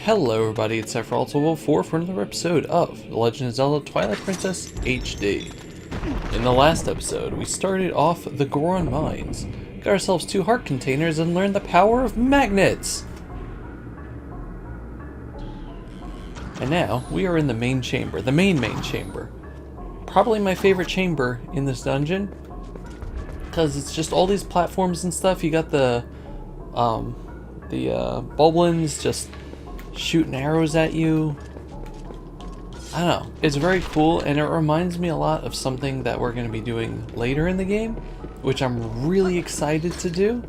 Hello everybody, it's Sephiroth4 for another episode of The Legend of Zelda Twilight Princess HD. In the last episode, we started off the Goron mines, got ourselves 2 heart containers, and learned the power of magnets! And now, we are in the main chamber, the main chamber. Probably my favorite chamber in this dungeon, because it's just all these platforms and stuff. You got the Boblins just shooting arrows at you. I don't know. It's very cool, and it reminds me a lot of something that we're going to be doing later in the game, which I'm really excited to do,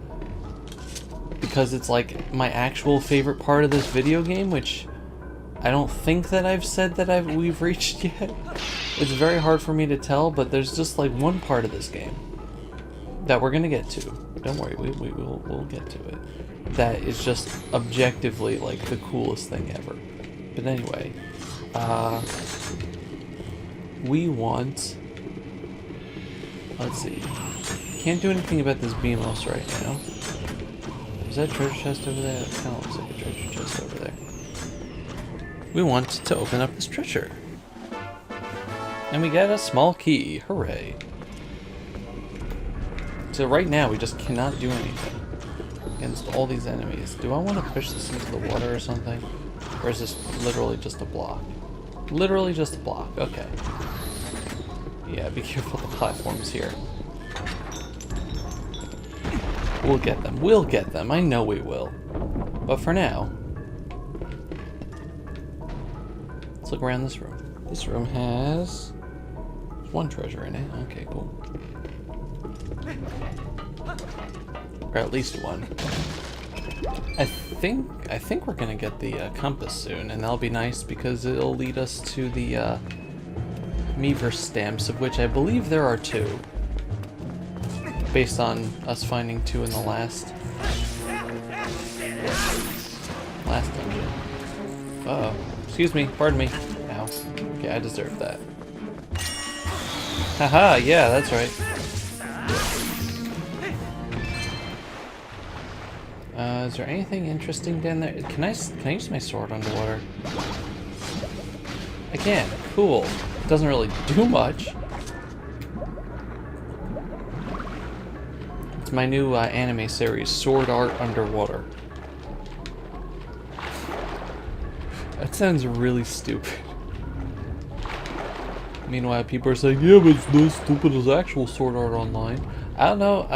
because it's like my actual favorite part of this video game, which I don't think that I've said that we've reached yet. It's very hard for me to tell, but there's just like one part of this game that we're going to get to. Don't worry, we'll get to it. That is just objectively like the coolest thing ever. But anyway, we want, let's see, can't do anything about this Beamos right now. Is that a treasure chest over there? That kind of looks like a treasure chest over there. We want to open up this treasure. And we got a small key, hooray. So right now we just cannot do anything against all these enemies. Do I want to push this into the water or something? Or is this literally just a block? Literally just a block, okay. Yeah, be careful of the platforms here. We'll get them, I know we will. But for now, let's look around this room. This room has one treasure in it, okay, cool. Or at least one. I think we're gonna get the compass soon, and that'll be nice because it'll lead us to the Meaver stamps, of which I believe there are 2, based on us finding 2 in the last dungeon. Uh-oh, excuse me, pardon me. Ow. Okay, I deserve that. Haha, yeah, that's right. Is there anything interesting down there? Can I use my sword underwater? I can. Cool. It doesn't really do much. It's my new anime series, Sword Art Underwater. That sounds really stupid. Meanwhile, people are saying, yeah, but it's not stupid as actual Sword Art Online. I don't know.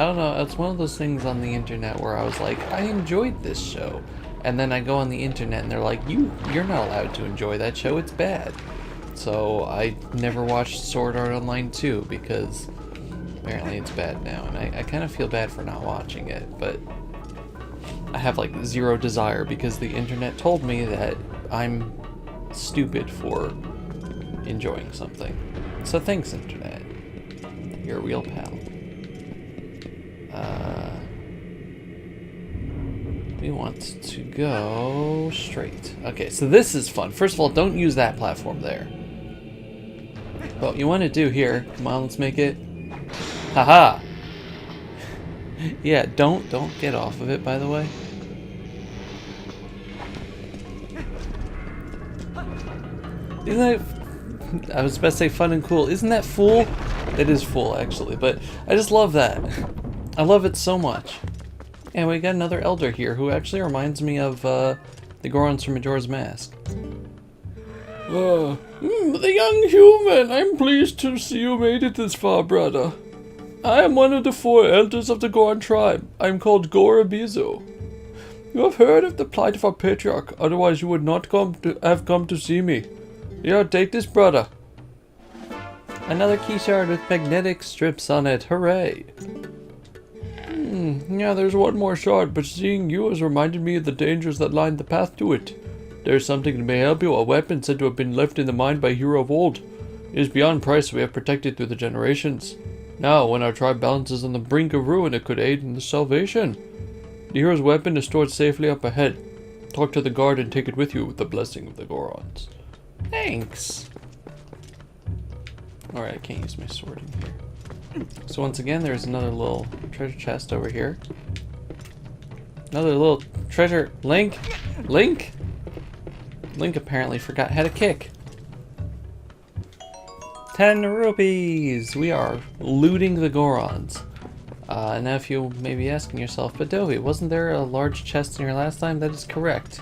It's one of those things on the internet where I was like, I enjoyed this show. And then I go on the internet and they're like, you're not allowed to enjoy that show, it's bad. So I never watched Sword Art Online 2 because apparently it's bad now. And I kind of feel bad for not watching it, but I have like 0 desire because the internet told me that I'm stupid for enjoying something. So thanks, internet. You're a real pal. We want to go straight. Okay, so this is fun. First of all, don't use that platform there. What you want to do here, come on, let's make it. Haha! Yeah, don't get off of it, by the way. Isn't that, I was about to say fun and cool. Isn't that full? It is full, actually, but I just love that. I love it so much. And we got another elder here who actually reminds me of the Gorons from Majora's Mask. The young human, I'm pleased to see you made it this far, brother. I am one of the 4 elders of the Goron tribe. I am called Gorabizo. You have heard of the plight of our patriarch, otherwise you would not have come to see me. Here, take this, brother. Another key shard with magnetic strips on it, hooray! Yeah, there's one more shard, but seeing you has reminded me of the dangers that line the path to it. There's something that may help you, a weapon said to have been left in the mine by a hero of old. It is beyond price, we have protected through the generations. Now, when our tribe balances on the brink of ruin, it could aid in the salvation. The hero's weapon is stored safely up ahead. Talk to the guard and take it with you with the blessing of the Gorons. Thanks! Alright, I can't use my sword in here. So once again, there's another little treasure chest over here. Another little treasure. Link? Link? Link apparently forgot how to kick. 10 rupees! We are looting the Gorons. Now if you may be asking yourself, but Dovey, wasn't there a large chest in here last time? That is correct.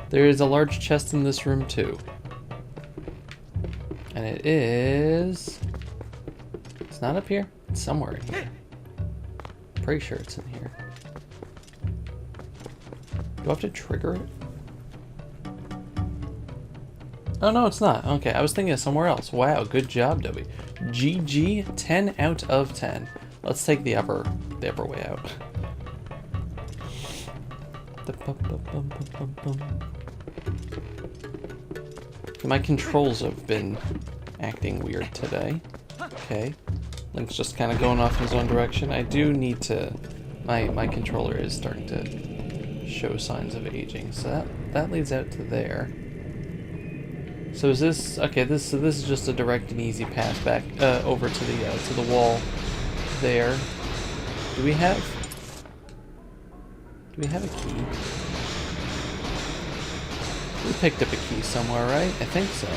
There is a large chest in this room too. And it is... It's not up here? It's somewhere in here. Pretty sure it's in here. Do I have to trigger it? Oh no, it's not. Okay, I was thinking of somewhere else. Wow, good job, Dovey. GG, 10 out of 10. Let's take the upper way out. My controls have been acting weird today. Okay. Link's just kind of going off in his own direction. I do need to... My controller is starting to show signs of aging. So that leads out to there. So is this... Okay, this is just a direct and easy path back over to the wall there. Do we have a key? We picked up a key somewhere, right? I think so.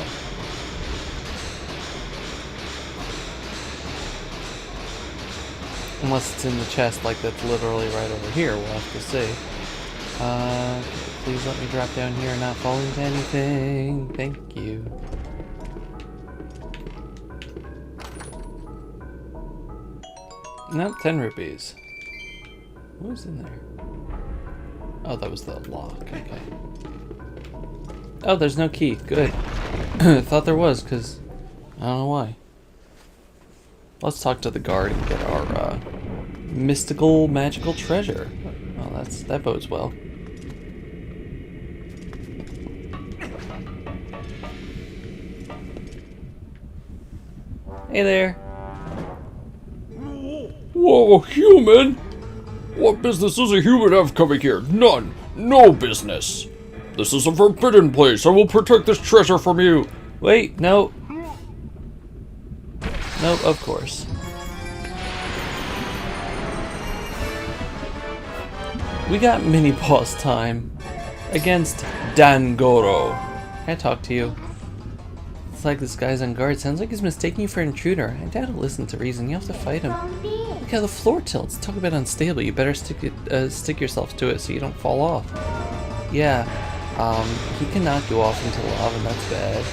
Unless it's in the chest, like that's literally right over here. We'll have to see. Please let me drop down here and not fall into anything. Thank you. Nope, 10 rupees. What was in there? Oh, that was the lock. Okay. Oh, there's no key. Good. I thought there was, because I don't know why. Let's talk to the guard and get our mystical, magical treasure. Well, that bodes well. Hey there. Whoa, human! What business does a human have coming here? None. No business. This is a forbidden place. I will protect this treasure from you. Wait, no. Nope, of course. We got mini boss time against Dangoro. Can I talk to you? It's like this guy's on guard. Sounds like he's mistaking you for an intruder. I doubt he'll listen to reason. You have to fight him. Look how the floor tilts. Talk about unstable. You better stick yourself to it so you don't fall off. Yeah, he can knock you off into lava, and that's bad.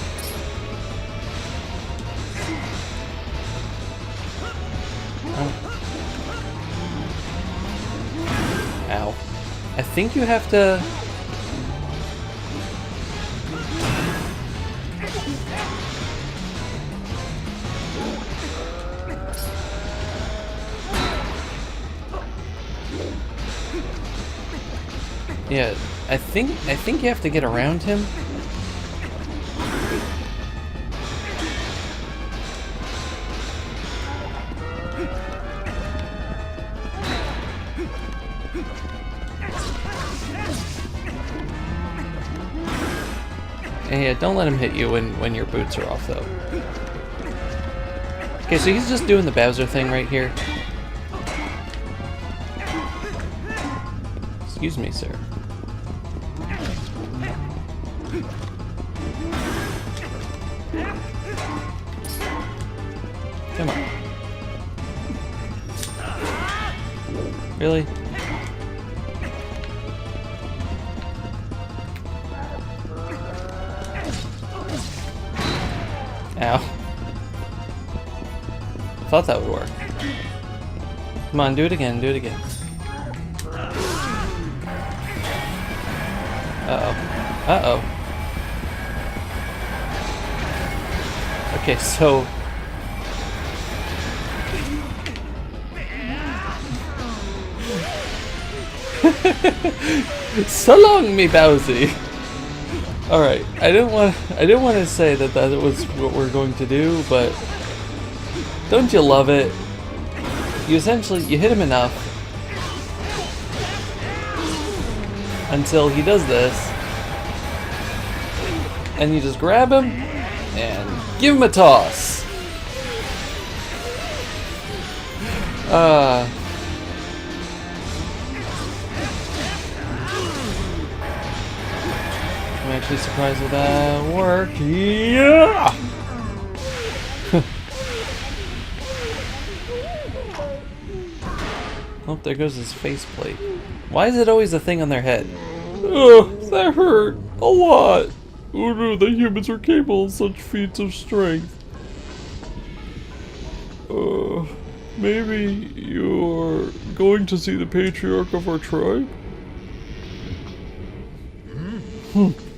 Ow. I think you have to... Yeah, I think you have to get around him. Yeah, don't let him hit you when your boots are off, though. Okay, so he's just doing the Bowser thing right here. Excuse me, sir. Come on. Really? Ow. Thought that would work. Come on, do it again, do it again. Uh-oh. Uh-oh. Okay, so... So long, me Bowsy! Alright, I didn't want to say that was what we're going to do, but don't you love it? You hit him enough until he does this, and you just grab him and give him a toss. actually surprised that that worked. Yeah! Oh, there goes his faceplate. Why is it always a thing on their head? Ugh, that hurt. A lot. Who knew that humans were capable of such feats of strength? Maybe you're going to see the patriarch of our tribe?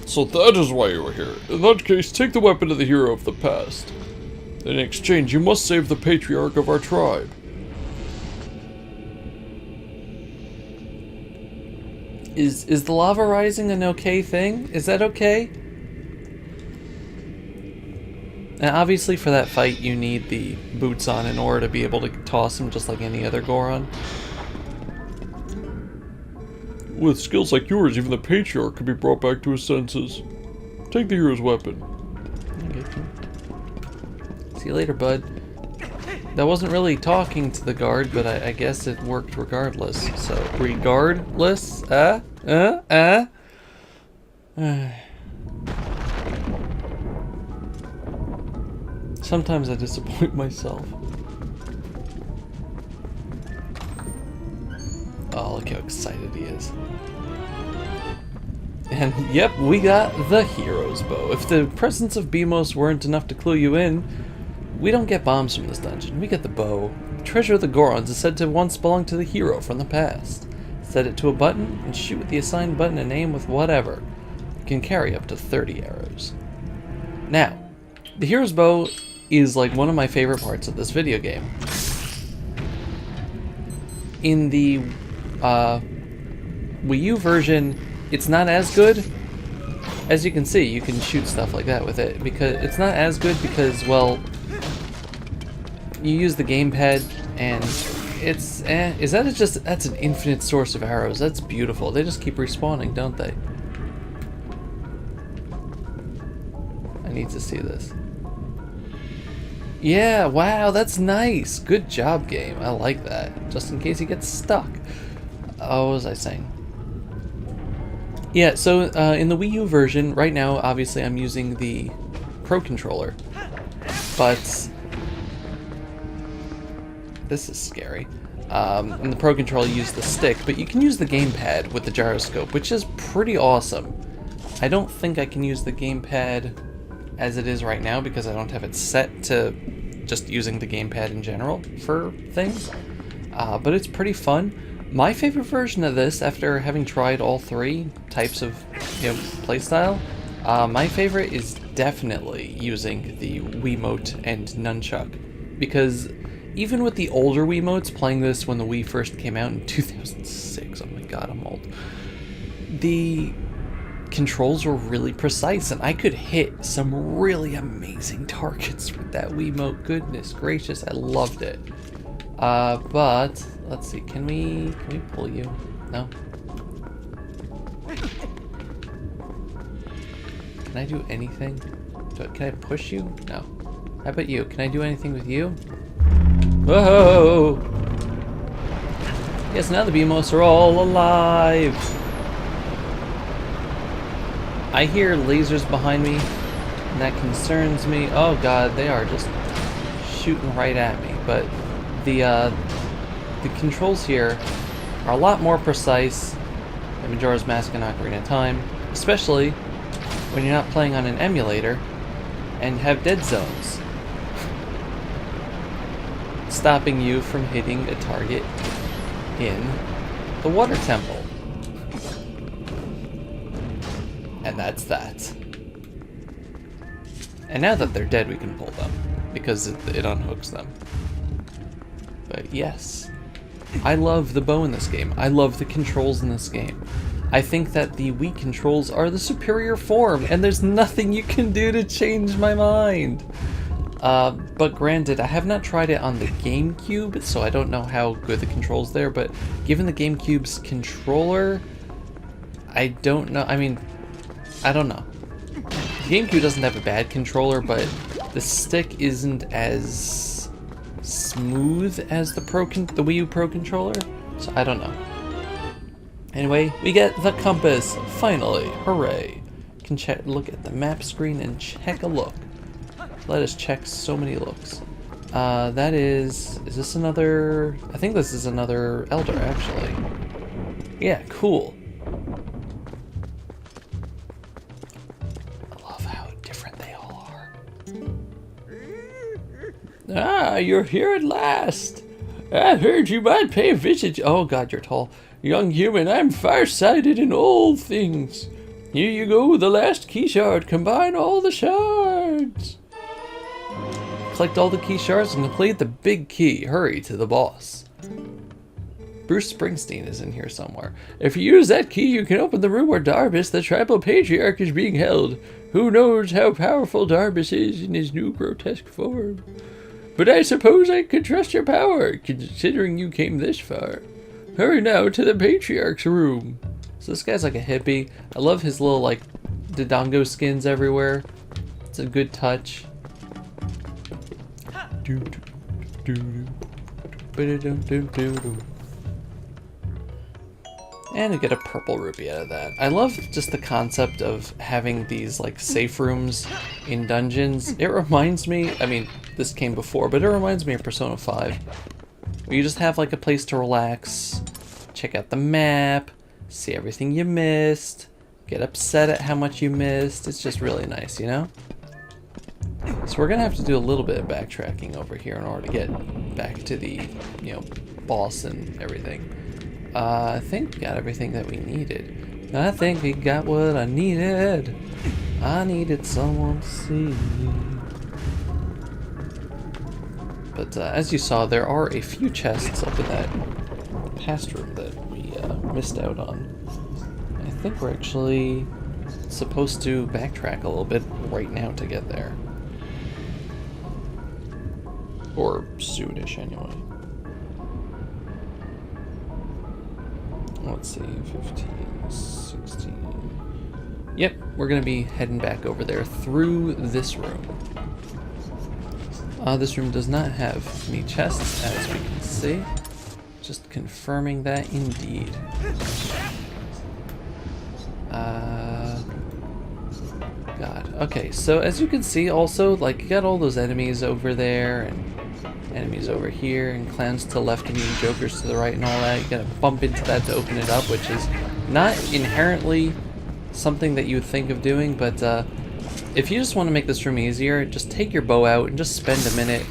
So that is why you were here. In that case, take the weapon of the hero of the past. In exchange, you must save the patriarch of our tribe. Is the lava rising an okay thing? Is that okay? And obviously for that fight you need the boots on in order to be able to toss him just like any other Goron. With skills like yours, even the patriarch could be brought back to his senses. Take the hero's weapon. See you later, bud. That wasn't really talking to the guard, but I guess it worked regardless. So, regardless? Sometimes I disappoint myself. Oh, look how excited he is. And yep, we got the hero's bow. If the presence of Beamos weren't enough to clue you in, we don't get bombs from this dungeon. We get the bow. The treasure of the Gorons is said to once belong to the hero from the past. Set it to a button and shoot with the assigned button and aim with whatever. You can carry up to 30 arrows. Now, the hero's bow is like one of my favorite parts of this video game. In the Wii U version, it's not as good. As you can see, you can shoot stuff like that with it, because it's not as good because, well, you use the gamepad and it's that's an infinite source of arrows. That's beautiful. They just keep respawning, don't they? I need to see this. Yeah, wow, that's nice. Good job, game. I like that. Just in case he gets stuck. Oh, what was I saying? Yeah, so in the Wii U version, right now, obviously I'm using the Pro Controller. But this is scary. In the Pro Controller, you use the stick, but you can use the gamepad with the gyroscope, which is pretty awesome. I don't think I can use the gamepad as it is right now because I don't have it set to just using the gamepad in general for things. But it's pretty fun. My favorite version of this, after having tried all three types of playstyle, my favorite is definitely using the Wiimote and Nunchuck, because even with the older Wiimotes, playing this when the Wii first came out in 2006, oh my god, I'm old, the controls were really precise, and I could hit some really amazing targets with that Wiimote. Goodness gracious, I loved it. But let's see, can we pull you? No. Can I do anything? Can I push you? No. How about you? Can I do anything with you? Whoa! Yes, now the Beamos are all alive. I hear lasers behind me, and that concerns me. Oh god, they are just shooting right at me. But the controls here are a lot more precise than Majora's Mask and Ocarina of Time, especially when you're not playing on an emulator and have dead zones, stopping you from hitting a target in the water temple. And that's that. And now that they're dead, we can pull them, because it unhooks them. But yes, I love the bow in this game. I love the controls in this game. I think that the Wii controls are the superior form, and there's nothing you can do to change my mind. But granted, I have not tried it on the GameCube, so I don't know how good the controls there, but given the GameCube's controller, I don't know. I mean, I don't know. The GameCube doesn't have a bad controller, but the stick isn't as smooth as the Wii U Pro Controller, so I don't know. Anyway, we get the compass, finally, hooray. can look at the map screen and check a look. Let us check so many looks. That is this another, I think this is another Elder, actually. Yeah, cool. I love how different they all are. Ah, you're here at last. I heard you might pay a visit. Oh god, you're tall. Young human, I'm farsighted in all things. Here you go, the last key shard. Combine all the shards. Collect all the key shards and complete the big key. Hurry to the boss. Bruce Springsteen is in here somewhere. If you use that key, you can open the room where Darbus, the tribal patriarch, is being held. Who knows how powerful Darbus is in his new grotesque form? But I suppose I could trust your power, considering you came this far. Hurry now to the patriarch's room. So this guy's like a hippie. I love his little like Dodongo skins everywhere. It's a good touch. And I get a purple rupee out of that. I love just the concept of having these like safe rooms in dungeons. It reminds me, I mean, this came before, but it reminds me of Persona 5. Where you just have like a place to relax, check out the map, see everything you missed, get upset at how much you missed. It's just really nice, you know? So we're gonna have to do a little bit of backtracking over here in order to get back to the, you know, boss and everything. I think we got everything that we needed. I think we got what I needed. I needed someone to see. But as you saw, there are a few chests up in that past room that we missed out on. I think we're actually supposed to backtrack a little bit right now to get there. Or soonish, anyway. Let's see, 15, 16... Yep, we're gonna be heading back over there through this room. This room does not have any chests, as we can see. Just confirming that indeed. God. Okay, so as you can see also, like, you got all those enemies over there, and enemies over here, and clowns to the left of me, and jokers to the right, and all that. You gotta bump into that to open it up, which is not inherently something that you would think of doing, but if you just want to make this room easier, just take your bow out and just spend a minute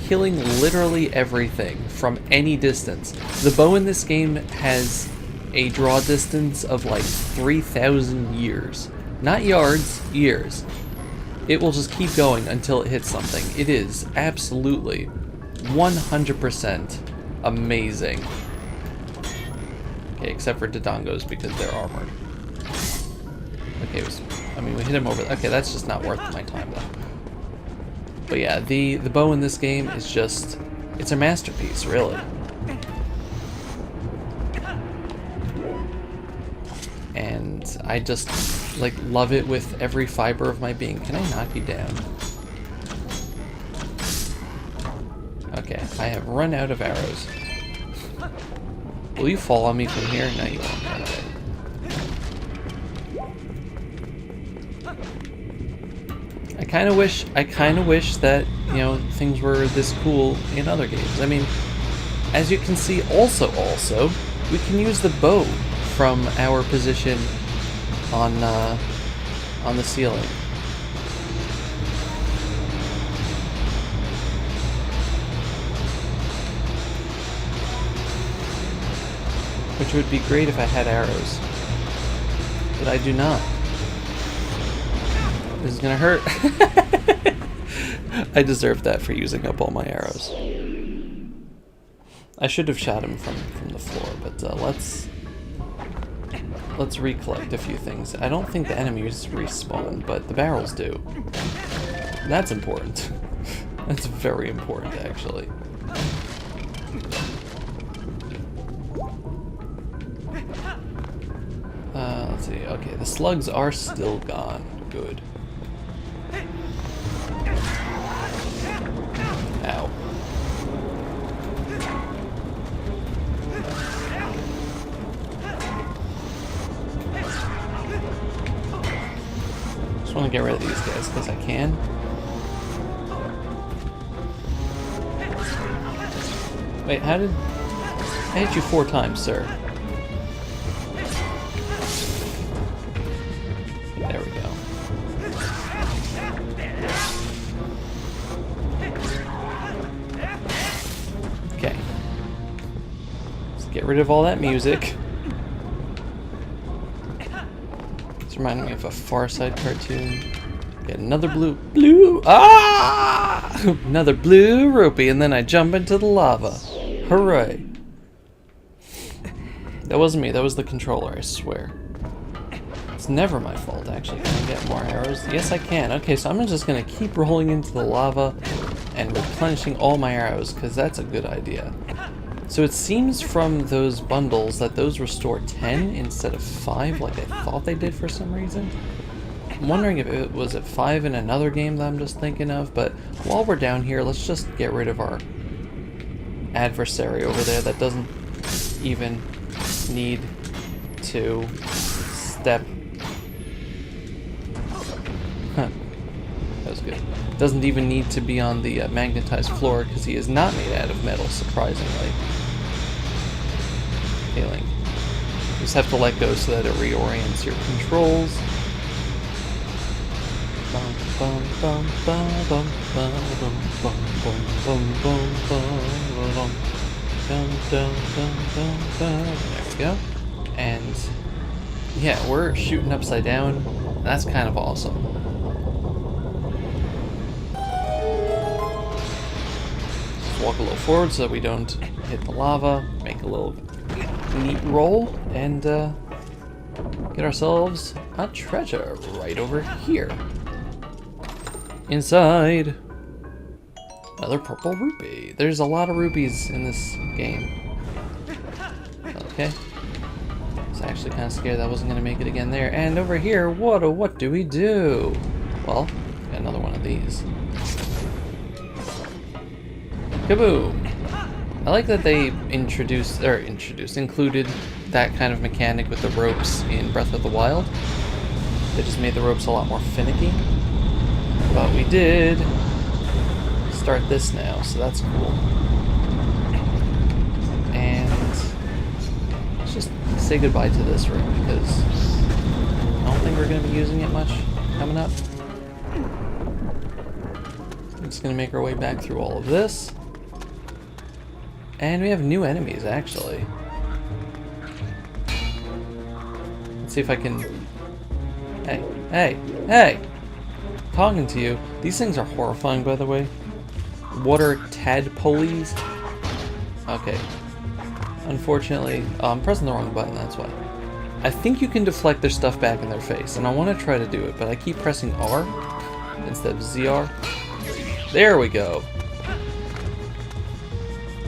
killing literally everything from any distance. The bow in this game has a draw distance of like 3,000 years. Not yards, years. It will just keep going until it hits something. It is absolutely 100% amazing. Okay, except for Dodongos because they're armored. Okay, I mean, we hit him over. Okay, that's just not worth my time though. But yeah, the bow in this game is just, it's a masterpiece, really. And I just like love it with every fiber of my being. Can I knock you down? Okay, I have run out of arrows. Will you fall on me from here? No, you won't. Okay. I kind of wish that, you know, things were this cool in other games. I mean, as you can see, also, we can use the bow from our position on the ceiling. Which would be great if I had arrows. But I do not. This is gonna hurt. I deserve that for using up all my arrows. I should have shot him from the floor, but let's recollect a few things. I don't think the enemies respawn, but the barrels do. That's important. That's very important, actually. Let's see. Okay, the slugs are still gone. Good. Ow. Just want to get rid of these guys because I can. Wait, how did... I hit you 4 times, sir. There we go. Okay. Let's get rid of all that music. It's reminding me of a Far Side cartoon. Get another blue, ah! Another blue rupee, and then I jump into the lava. Hooray. That wasn't me, that was the controller, I swear. It's never my fault, actually. Can I get more arrows? Yes, I can. Okay, so I'm just gonna keep rolling into the lava and replenishing all my arrows, because that's a good idea. So it seems from those bundles that those restore 10 instead of 5, like I thought they did for some reason. I'm wondering if it was at 5 in another game that I'm just thinking of, but while we're down here, let's just get rid of our adversary over there that doesn't even need to step. Huh. That was good. Doesn't even need to be on the magnetized floor because he is not made out of metal, surprisingly. Healing. You just have to let go so that it reorients your controls. There we go. And yeah, we're shooting upside down. That's kind of awesome. Just walk a little forward so that we don't hit the lava. Make a little neat roll and get ourselves a treasure right over here. Inside. Another purple rupee. There's a lot of rupees in this game. Okay. I was actually kind of scared that I wasn't going to make it again there. And over here, what do we do? Well, got another one of these. Kaboom! I like that they included that kind of mechanic with the ropes in Breath of the Wild. They just made the ropes a lot more finicky. But we did start this now, so that's cool. And let's just say goodbye to this room because I don't think we're going to be using it much coming up. I'm just going to make our way back through all of this. And we have new enemies, actually. Let's see if I can... Hey! Talking to you. These things are horrifying, by the way. Water tadpoles. Okay. Unfortunately, I'm pressing the wrong button, that's why. I think you can deflect their stuff back in their face, and I want to try to do it, but I keep pressing R instead of ZR. There we go.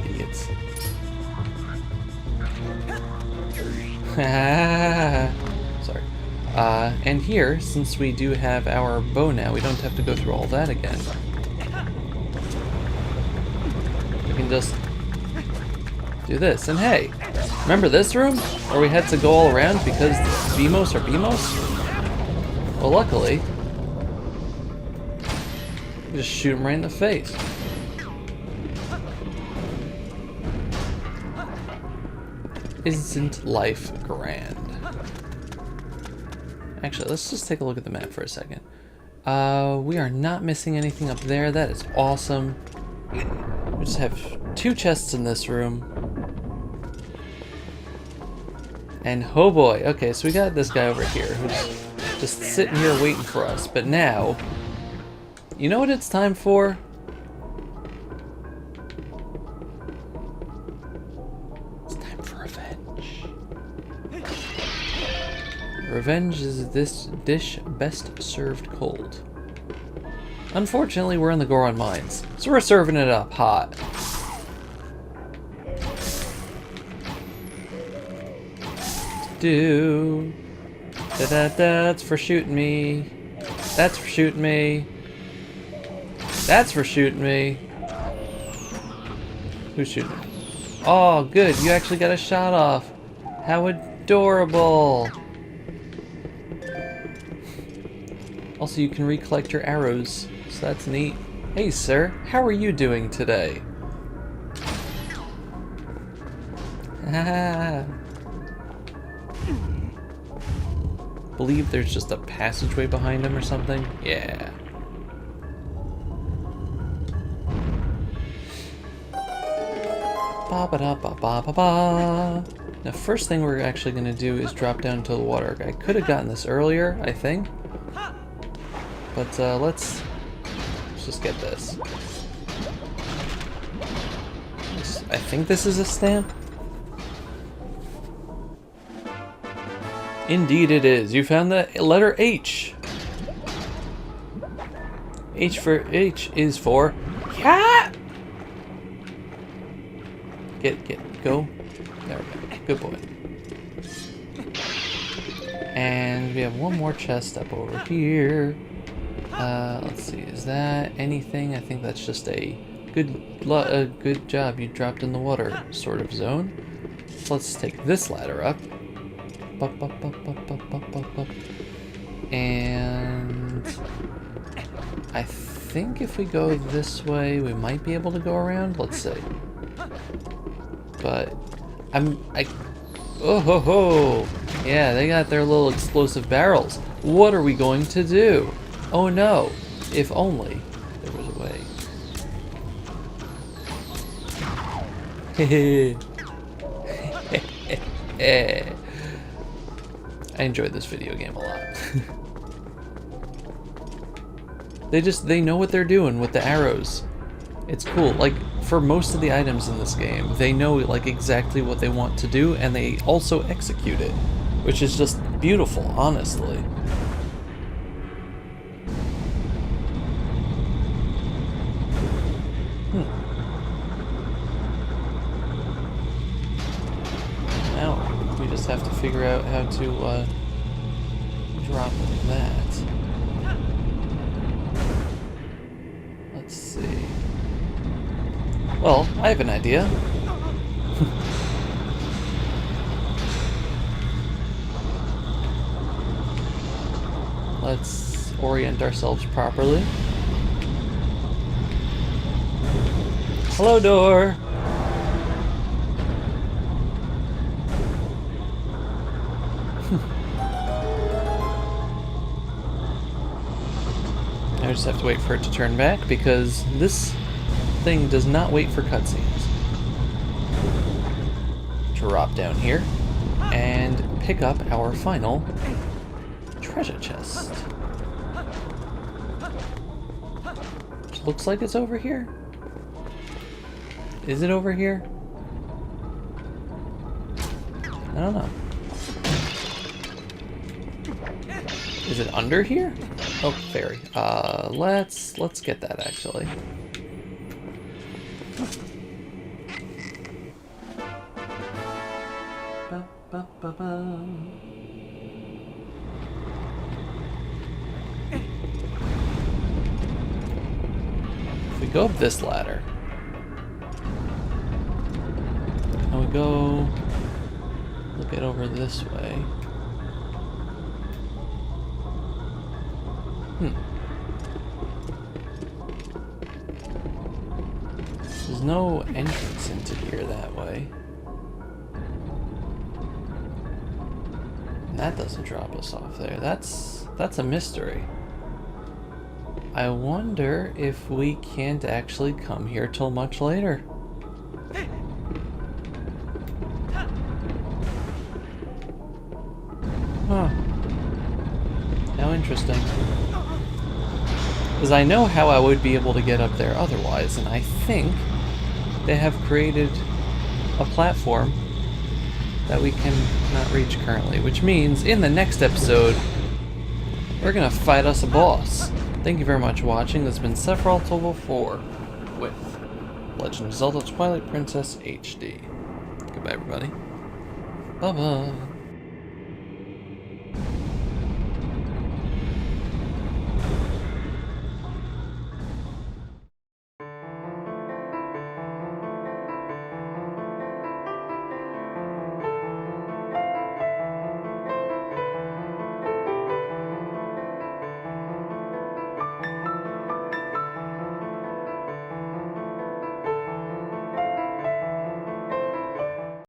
Idiots. Sorry. And here, since we do have our bow now, we don't have to go through all that again. We can just do this. And hey, remember this room? Where we had to go all around because BMOS are BMOS? Well, luckily, we just shoot him right in the face. Isn't life grand? Actually, let's just take a look at the map for a second. We are not missing anything up there. That is awesome. We just have 2 chests in this room. And oh boy, okay, so we got this guy over here who's just sitting here waiting for us. But now, you know what it's time for? It's time for revenge. Revenge is this dish best served cold. Unfortunately, we're in the Goron mines, so we're serving it up hot. That's for shooting me. That's for shooting me. That's for shooting me. Who's shooting me? Oh, good. You actually got a shot off. How adorable. Also, you can recollect your arrows, so that's neat. Hey, sir, how are you doing today? Ah. Believe there's just a passageway behind him or something? Yeah. Ba ba da ba ba ba ba. Now, first thing we're actually going to do is drop down to the water. I could have gotten this earlier, I think. But let's just get this. I think this is a stamp. Indeed it is. You found the letter H. H is for cat. Go. There we go. Good boy. And we have one more chest up over here. Let's see. Is that anything? I think that's just a good job. You dropped in the water sort of zone. So let's take this ladder up. And I think if we go this way, we might be able to go around. Let's see. But oh ho ho! Yeah, they got their little explosive barrels. What are we going to do? Oh no! If only there was a way. Hehe. I enjoyed this video game a lot. They know what they're doing with the arrows. It's cool. Like, for most of the items in this game, they know like exactly what they want to do, and they also execute it, which is just beautiful, honestly. Now we just have to figure out how to drop that. Let's see. Well, I have an idea. Let's orient ourselves properly. Hello, door. I just have to wait for it to turn back because this thing does not wait for cutscenes. Drop down here and pick up our final treasure chest. Which looks like it's over here. Is it over here? I don't know. Is it under here? Oh, fairy. Let's get that actually. If we go up this ladder, and we go look it over this way. There's no entrance into here that way. And that doesn't drop us off there. That's a mystery. I wonder if we can't actually come here till much later. Huh. How interesting. Because I know how I would be able to get up there otherwise, and I think they have created a platform that we can not reach currently, which means in the next episode, we're gonna fight us a boss. Thank you very much for watching. This has been Sephiroth Level 4 with Legend of Zelda Twilight Princess HD. Goodbye, everybody. Bye-bye.